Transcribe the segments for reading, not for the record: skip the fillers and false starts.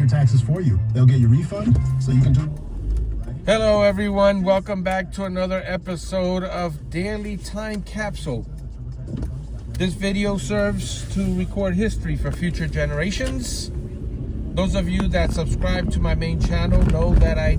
your taxes for you. They'll get your refund so you can do. Hello everyone, welcome back to another episode of Daily Time Capsule. This video serves to record history for future generations. Those of you that subscribe to my main channel know that I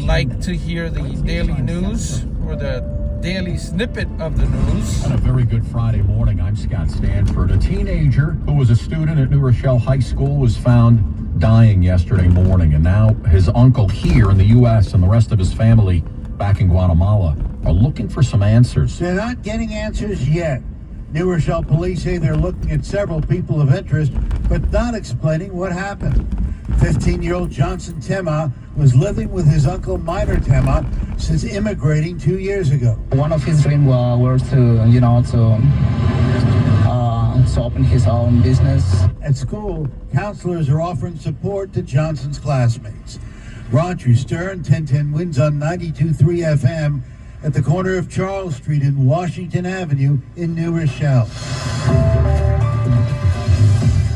like to hear the daily news or the daily snippet of the news. On a very good Friday morning, I'm Scott Stanford. A teenager who was a student at New Rochelle High School was found dying yesterday morning, and now his uncle here in the U.S. and the rest of his family back in Guatemala are looking for some answers. They're not getting answers yet. New Rochelle police say they're looking at several people of interest, but not explaining what happened. 15-year-old Johnson Tema was living with his uncle Minor Tema since immigrating 2 years ago. One of his dreams was to open his own business. At school, counselors are offering support to Johnson's classmates. Roger Stern, 1010 wins on 92.3 FM at the corner of Charles Street and Washington Avenue in New Rochelle.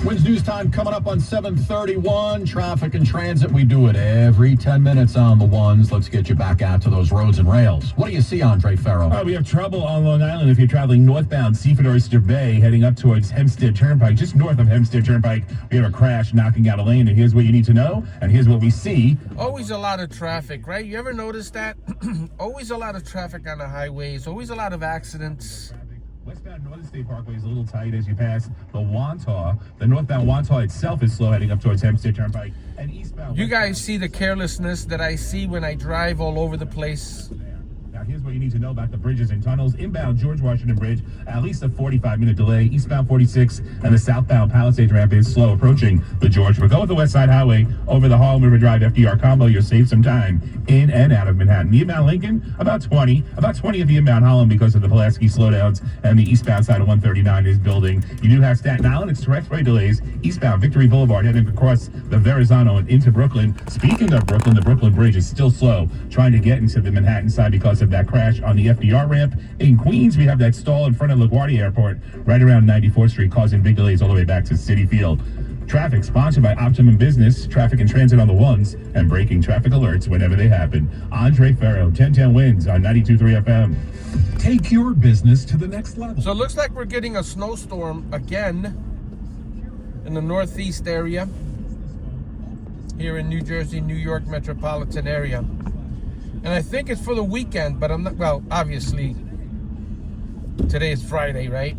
Wins News Time coming up on 7:31. Traffic and transit, we do it every 10 minutes on the ones. Let's get you back out to those roads and rails. What do you see, Andre Ferro? We have trouble on Long Island if you're traveling northbound Seaford Oyster Bay, heading up towards Hempstead Turnpike. Just north of Hempstead Turnpike, we have a crash knocking out a lane, and here's what you need to know, and here's what we see. Always a lot of traffic, right? You ever notice that? Always a lot of traffic on the highways, always a lot of accidents. Westbound Northern State Parkway is a little tight as you pass the Wantagh. The northbound Wantagh itself is slow heading up towards Hempstead Turnpike. And eastbound... You guys see the carelessness that I see when I drive all over the place. Now, here's what you need to know about the bridges and tunnels. Inbound George Washington Bridge, at least a 45-minute delay. Eastbound 46 and the southbound Palisades ramp is slow approaching the George. But go with the West Side Highway over the Harlem River Drive FDR combo. You'll save some time in and out of Manhattan. The inbound Lincoln, about 20 of the inbound Harlem because of the Pulaski slowdowns, and the eastbound side of 139 is building. You do have Staten Island expressway delays. Eastbound Victory Boulevard heading across the Verrazano and into Brooklyn. Speaking of Brooklyn, the Brooklyn Bridge is still slow trying to get into the Manhattan side because of that crash on the FDR ramp. In Queens, we have that stall in front of LaGuardia Airport right around 94th Street, causing big delays all the way back to Citi Field. Traffic sponsored by Optimum Business, traffic and transit on the ones, and breaking traffic alerts whenever they happen. Andre Ferro, 1010 wins on 92.3 FM. Take your business to the next level. So it looks like we're getting a snowstorm again in the northeast area here in New Jersey, New York Metropolitan area. And I think it's for the weekend, but I'm not, well, obviously, today is Friday, right?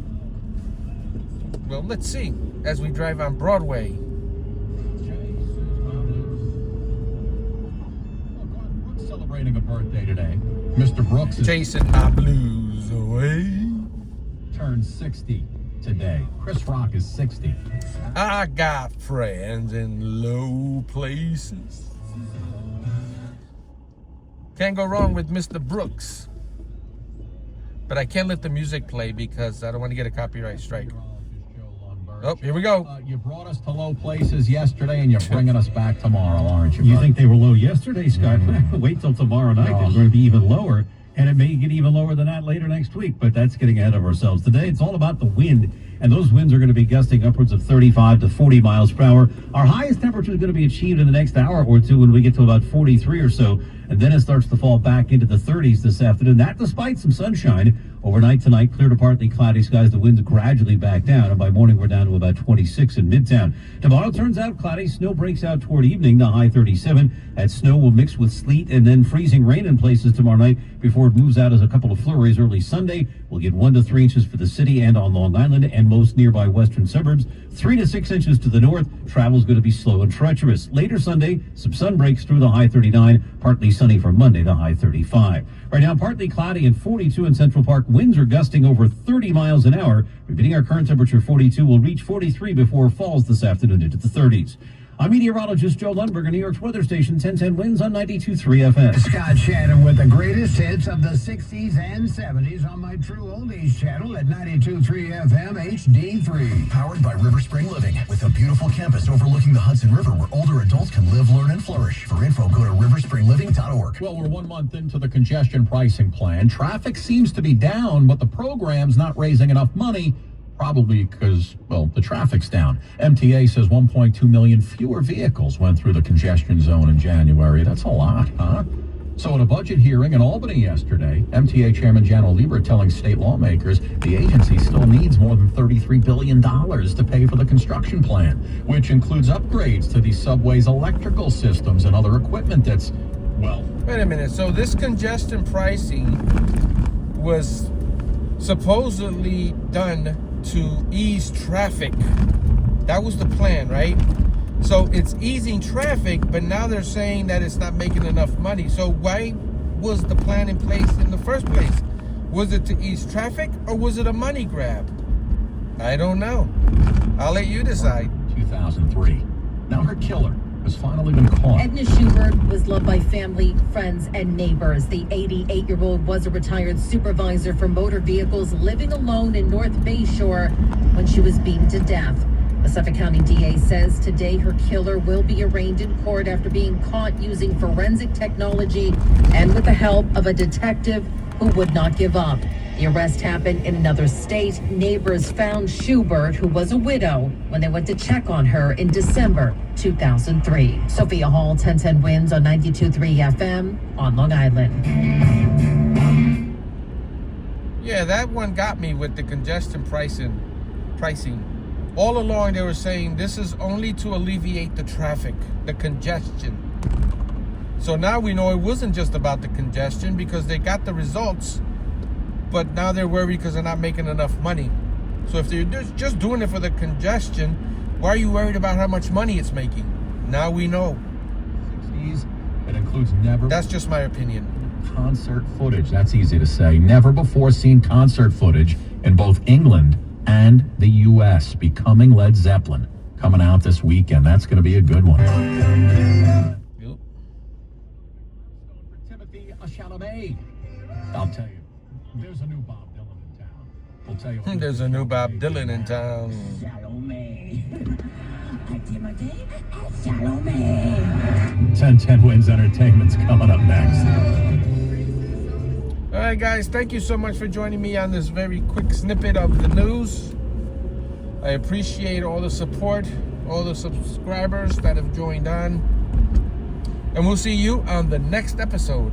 Well, let's see as we drive on Broadway. Brooks celebrating a birthday today. Mr. Brooks is Chasing my blues away. turned 60 today. Chris Rock is 60. I got friends in low places. Can't go wrong with Mr. Brooks. But I can't let the music play because I don't want to get a copyright strike. Oh, here we go. You brought us to low places yesterday, and you're bringing us back tomorrow, aren't you? You bud? think they were low yesterday, Scott? Wait till tomorrow night. They're going to be even lower, and it may get even lower than that later next week, but that's getting ahead of ourselves. Today, it's all about the wind, and those winds are going to be gusting upwards of 35 to 40 miles per hour. Our highest temperature is going to be achieved in the next hour or two when we get to about 43 or so, and then it starts to fall back into the 30s this afternoon. That despite some sunshine. Overnight tonight, clear to partly cloudy skies. The winds gradually back down, and by morning we're down to about 26 in Midtown. Tomorrow turns out cloudy. Snow breaks out toward evening, the high 37. That snow will mix with sleet and then freezing rain in places tomorrow night before it moves out as a couple of flurries early Sunday. We'll get 1 to 3 inches for the city and on Long Island and most nearby western suburbs. 3 to 6 inches to the north. Travel's going to be slow and treacherous. Later Sunday, some sun breaks through the high 39. Partly sunny for Monday, the high 35. Right now, partly cloudy and 42 in Central Park. Winds are gusting over 30 miles an hour. Repeating our current temperature, 42, will reach 43 before falls this afternoon into the 30s. I'm meteorologist Joe Lundberger, New York's weather station, 1010 wins on 92.3 FM. Scott Shannon with the greatest hits of the 60s and 70s on my True Oldies channel at 92.3 FM HD3. Powered by River Spring Living, with a beautiful campus overlooking the Hudson River where older adults can live, learn, and flourish. For info, go to riverspringliving.org. Well, we're 1 month into the congestion pricing plan. Traffic seems to be down, but the program's not raising enough money Probably because, well, the traffic's down. MTA says 1.2 million fewer vehicles went through the congestion zone in January. That's a lot, huh? So at a budget hearing in Albany yesterday, MTA Chairman Janno Lieber telling state lawmakers the agency still needs more than $33 billion to pay for the construction plan, which includes upgrades to the subway's electrical systems and other equipment that's, well... Wait a minute. So this congestion pricing was supposedly done to ease traffic. That was the plan, right? So it's easing traffic, but now they're saying that it's not making enough money. So why was the plan in place in the first place? Was it to ease traffic or was it a money grab? I don't know. I'll let you decide. 2003. Now her killer has finally been caught. Edna Schubert was loved by family, friends, and neighbors. The 88-year-old was a retired supervisor for motor vehicles living alone in North Bayshore when she was beaten to death. The Suffolk County DA says today her killer will be arraigned in court after being caught using forensic technology and with the help of a detective who would not give up. The arrest happened in another state. Neighbors found Schubert, who was a widow, when they went to check on her in December 2003. Sophia Hall, 1010 Winds on 92.3 FM on Long Island. Yeah, that one got me with the congestion pricing. All along they were saying this is only to alleviate the traffic, the congestion. So now we know it wasn't just about the congestion because they got the results, but now they're worried because they're not making enough money. So if they're just doing it for the congestion, why are you worried about how much money it's making? Now we know. 60s, it includes never... That's just my opinion. Concert footage, that's easy to say. Never before seen concert footage in both England and the U.S. Becoming Led Zeppelin coming out this weekend. That's going to be a good one. Yep. Timothy Chalamet. I'll tell you, there's a new Bob Dylan in town. We'll tell you. There's a new Bob Dylan in town. 1010 Wins Entertainment's coming up next. All right, guys, thank you so much for joining me on this very quick snippet of the news. I appreciate all the support, all the subscribers that have joined on. And we'll see you on the next episode.